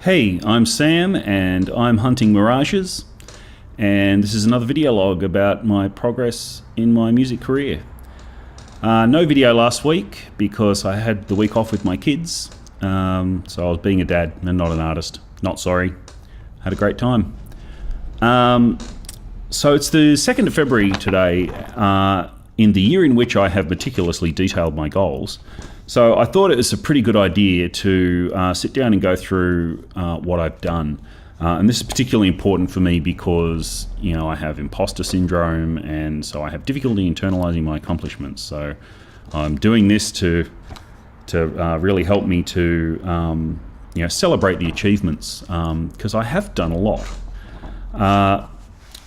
Hey, I'm Sam and I'm hunting Mirages, and this is another video log about my progress in my music career. No video last week because I had the week off with my kids, so I was being a dad and not an artist. Not sorry. Had a great time. So it's the 2nd of February today, in the year in which I have meticulously detailed my goals. So I thought it was a pretty good idea to sit down and go through what I've done. And this is particularly important for me because, you know, I have imposter syndrome, and so I have difficulty internalizing my accomplishments. So I'm doing this to really help me to, celebrate the achievements, because I have done a lot.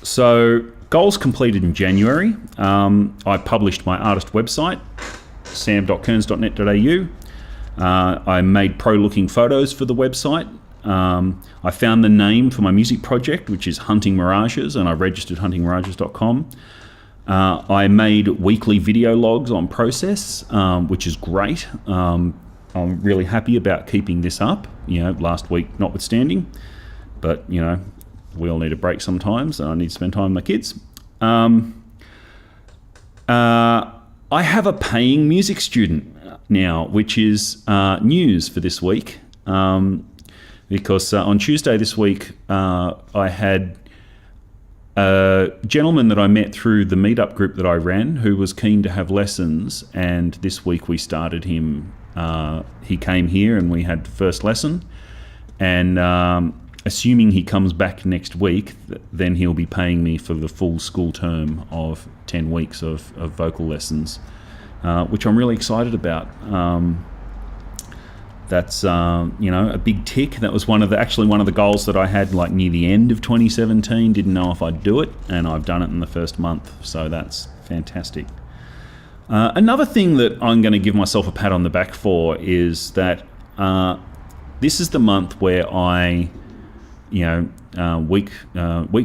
So goals completed in January. I published my artist website, sam.kearns.net.au. I made pro-looking photos for the website. I found the name for my music project, which is Hunting Mirages, and I registered huntingmirages.com. I made weekly video logs on process, which is great. I'm really happy about keeping this up, last week notwithstanding. But, we all need a break sometimes, and I need to spend time with my kids. I have a paying music student now, which is news for this week, because on Tuesday this week I had a gentleman that I met through the meetup group that I ran who was keen to have lessons, and this week we started him. He came here and we had the first lesson, and assuming he comes back next week, then he'll be paying me for the full school term of 10 weeks of vocal lessons, which I'm really excited about. That's a big tick. That was one of the goals that I had like near the end of 2017. Didn't know if I'd do it, and I've done it in the first month, so that's fantastic. Another thing that I'm going to give myself a pat on the back for is that this is the month where I, week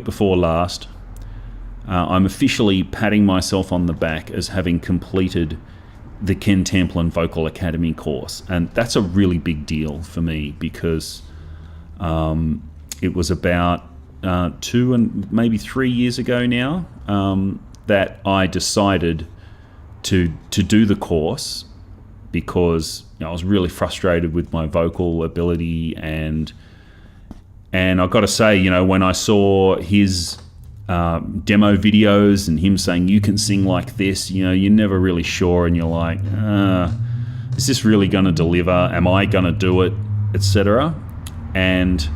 before last, I'm officially patting myself on the back as having completed the Ken Tamplin Vocal Academy course. And that's a really big deal for me because it was about 2 and maybe 3 years ago now that I decided to do the course because I was really frustrated with my vocal ability, and I've got to say, when I saw his demo videos and him saying you can sing like this, you're never really sure, and you're like, is this really going to deliver? Am I going to do it, etc. And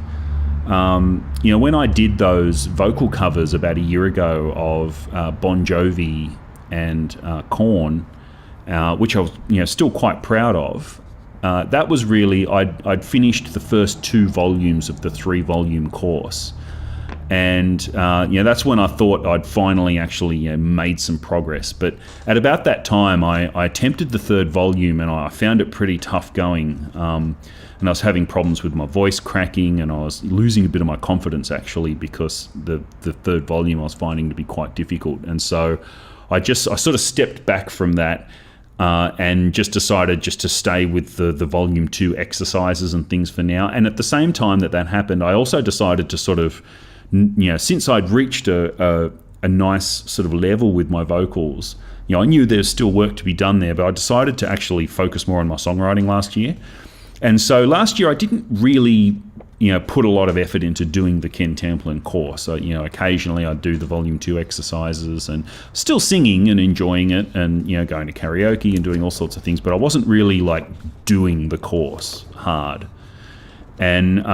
when I did those vocal covers about a year ago of Bon Jovi and Korn, which I was still quite proud of, that was really, I'd finished the first 2 volumes of the 3-volume course. And that's when I thought I'd finally actually made some progress. But at about that time, I attempted the 3rd volume, and I found it pretty tough going. And I was having problems with my voice cracking, and I was losing a bit of my confidence actually, because the 3rd volume I was finding to be quite difficult. And so I sort of stepped back from that. And just decided just to stay with the volume 2 exercises and things for now. And at the same time that happened, I also decided to sort of, since I'd reached a nice sort of level with my vocals, I knew there's still work to be done there, but I decided to actually focus more on my songwriting last year. And so last year I didn't really, put a lot of effort into doing the Ken Tamplin course. So, occasionally I'd do the volume 2 exercises and still singing and enjoying it, and, going to karaoke and doing all sorts of things, but I wasn't really like doing the course hard. And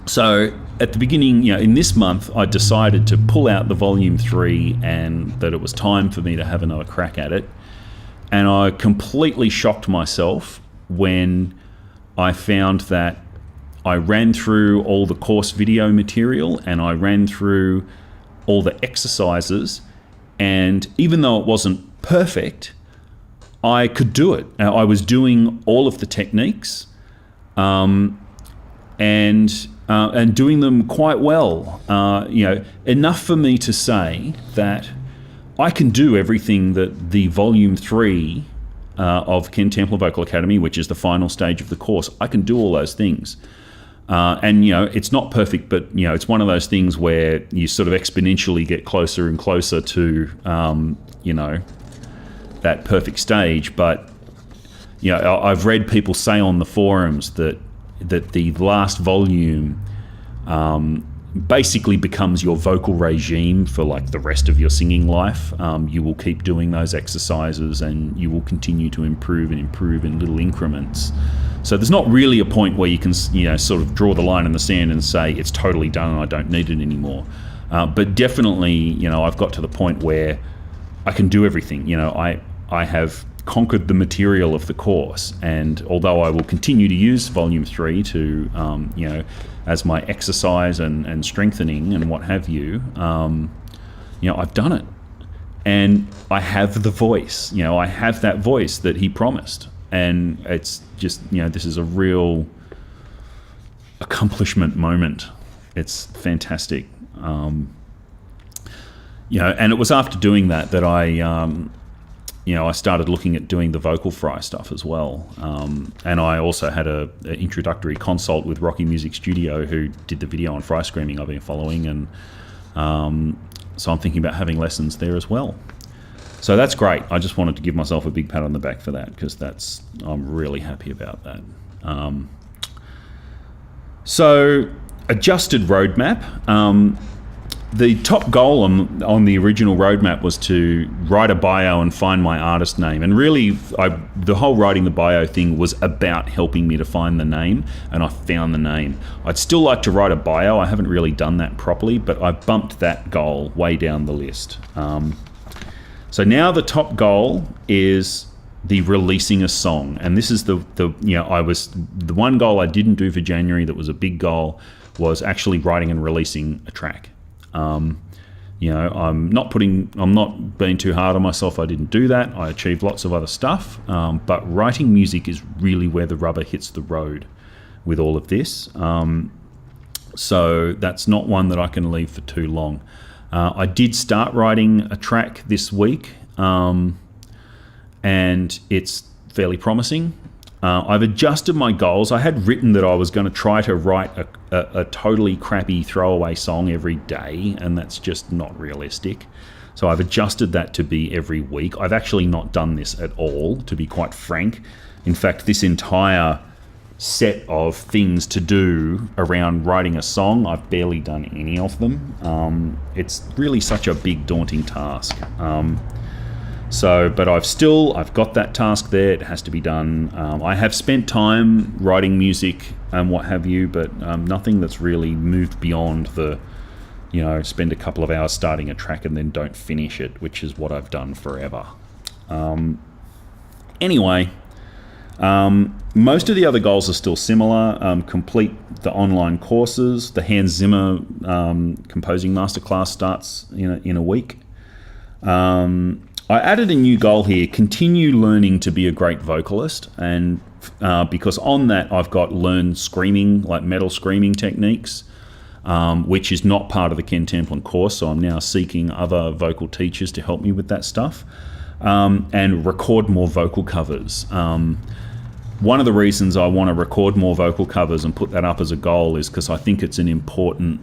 so at the beginning, in this month, I decided to pull out the volume 3 and that it was time for me to have another crack at it. And I completely shocked myself when I found that I ran through all the course video material and I ran through all the exercises, and even though it wasn't perfect, I could do it. I was doing all of the techniques, and doing them quite well. Enough for me to say that I can do everything that the volume 3 of Ken Tamplin Vocal Academy, which is the final stage of the course, I can do all those things. And, it's not perfect, but, it's one of those things where you sort of exponentially get closer and closer to, that perfect stage. But, I've read people say on the forums that the last volume basically becomes your vocal regime for like the rest of your singing life. You will keep doing those exercises and you will continue to improve in little increments. So there's not really a point where you can, sort of draw the line in the sand and say it's totally done and I don't need it anymore. But definitely, I've got to the point where I can do everything. I have conquered the material of the course, and although I will continue to use Volume 3 to, as my exercise and strengthening and what have you, I've done it. And I have the voice, I have that voice that he promised. And it's just, this is a real accomplishment moment. It's fantastic. And it was after doing that I started looking at doing the vocal fry stuff as well. And I also had an introductory consult with Rocky Music Studio, who did the video on fry screaming I've been following. And so I'm thinking about having lessons there as well. So that's great. I just wanted to give myself a big pat on the back for that, because I'm really happy about that. So adjusted roadmap. The top goal on the original roadmap was to write a bio and find my artist name. And really, the whole writing the bio thing was about helping me to find the name, and I found the name. I'd still like to write a bio. I haven't really done that properly, but I bumped that goal way down the list. So now the top goal is the releasing a song. And this is the one goal I didn't do for January that was a big goal, was actually writing and releasing a track. I'm not being too hard on myself. I didn't do that. I achieved lots of other stuff, but writing music is really where the rubber hits the road with all of this. So that's not one that I can leave for too long. I did start writing a track this week, and it's fairly promising. I've adjusted my goals. I had written that I was going to try to write a totally crappy throwaway song every day, and that's just not realistic. So I've adjusted that to be every week. I've actually not done this at all, to be quite frank. In fact, this entire set of things to do around writing a song, I've barely done any of them. It's really such a big, daunting task. But I've got that task there. It has to be done. I have spent time writing music and what have you, but nothing that's really moved beyond spend a couple of hours starting a track and then don't finish it, which is what I've done forever. Anyway, most of the other goals are still similar. Complete the online courses. The Hans Zimmer composing masterclass starts in a week. I added a new goal here: continue learning to be a great vocalist, and because on that I've got learn screaming, like metal screaming techniques, which is not part of the Ken Templin course. So I'm now seeking other vocal teachers to help me with that stuff, and record more vocal covers. One of the reasons I want to record more vocal covers and put that up as a goal is because I think it's an important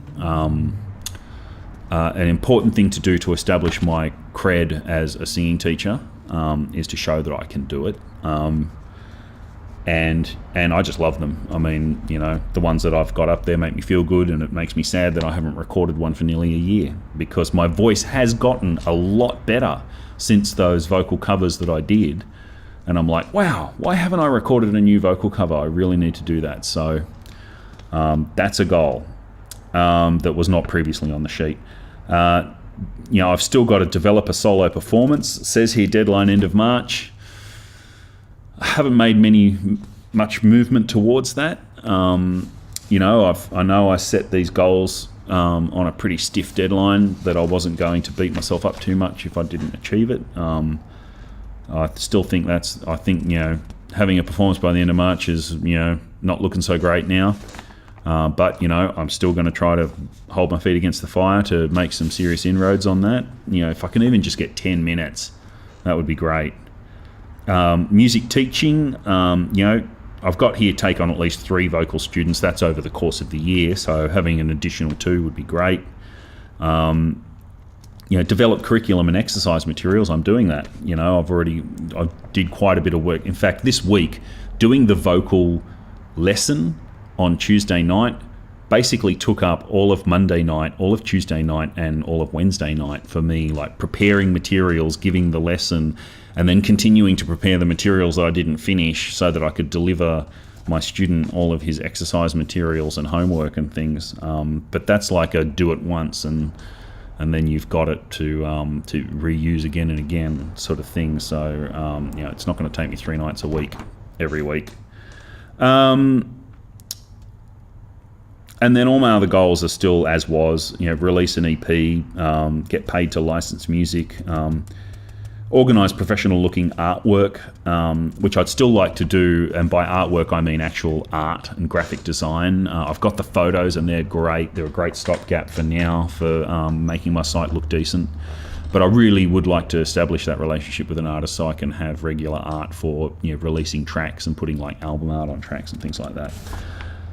thing to do to establish my cred as a singing teacher, is to show that I can do it. And I just love them. I mean, the ones that I've got up there make me feel good, and it makes me sad that I haven't recorded one for nearly a year, because my voice has gotten a lot better since those vocal covers that I did. And I'm like, wow, why haven't I recorded a new vocal cover? I really need to do that. So that's a goal that was not previously on the sheet. I've still got to develop a solo performance. It says here deadline end of March. I haven't made much movement towards that. I know I set these goals on a pretty stiff deadline that I wasn't going to beat myself up too much if I didn't achieve it. I still think having a performance by the end of March is not looking so great now. But I'm still going to try to hold my feet against the fire to make some serious inroads on that. If I can even just get 10 minutes, that would be great. Music teaching, I've got here take on at least 3 vocal students. That's over the course of the year, so having an additional 2 would be great. Develop curriculum and exercise materials. I'm doing that. I did quite a bit of work. In fact, this week, doing the vocal lesson on Tuesday night basically took up all of Monday night, all of Tuesday night, and all of Wednesday night for me, like preparing materials, giving the lesson, and then continuing to prepare the materials that I didn't finish so that I could deliver my student all of his exercise materials and homework and things. But that's like a do it once and then you've got it to reuse again and again sort of thing. So it's not going to take me 3 nights a week every week. And then all my other goals are still as was. Release an EP, get paid to license music, organise professional-looking artwork, which I'd still like to do. And by artwork, I mean actual art and graphic design. I've got the photos, and they're great. They're a great stopgap for now for making my site look decent. But I really would like to establish that relationship with an artist so I can have regular art for releasing tracks and putting like album art on tracks and things like that.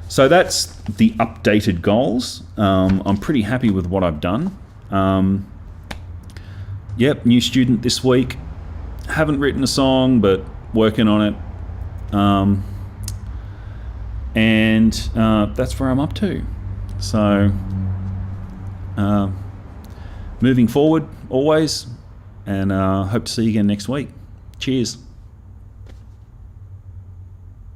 So that's the updated goals. I'm pretty happy with what I've done. New student this week. Haven't written a song, but working on it. And that's where I'm up to. So moving forward always, and hope to see you again next week. Cheers.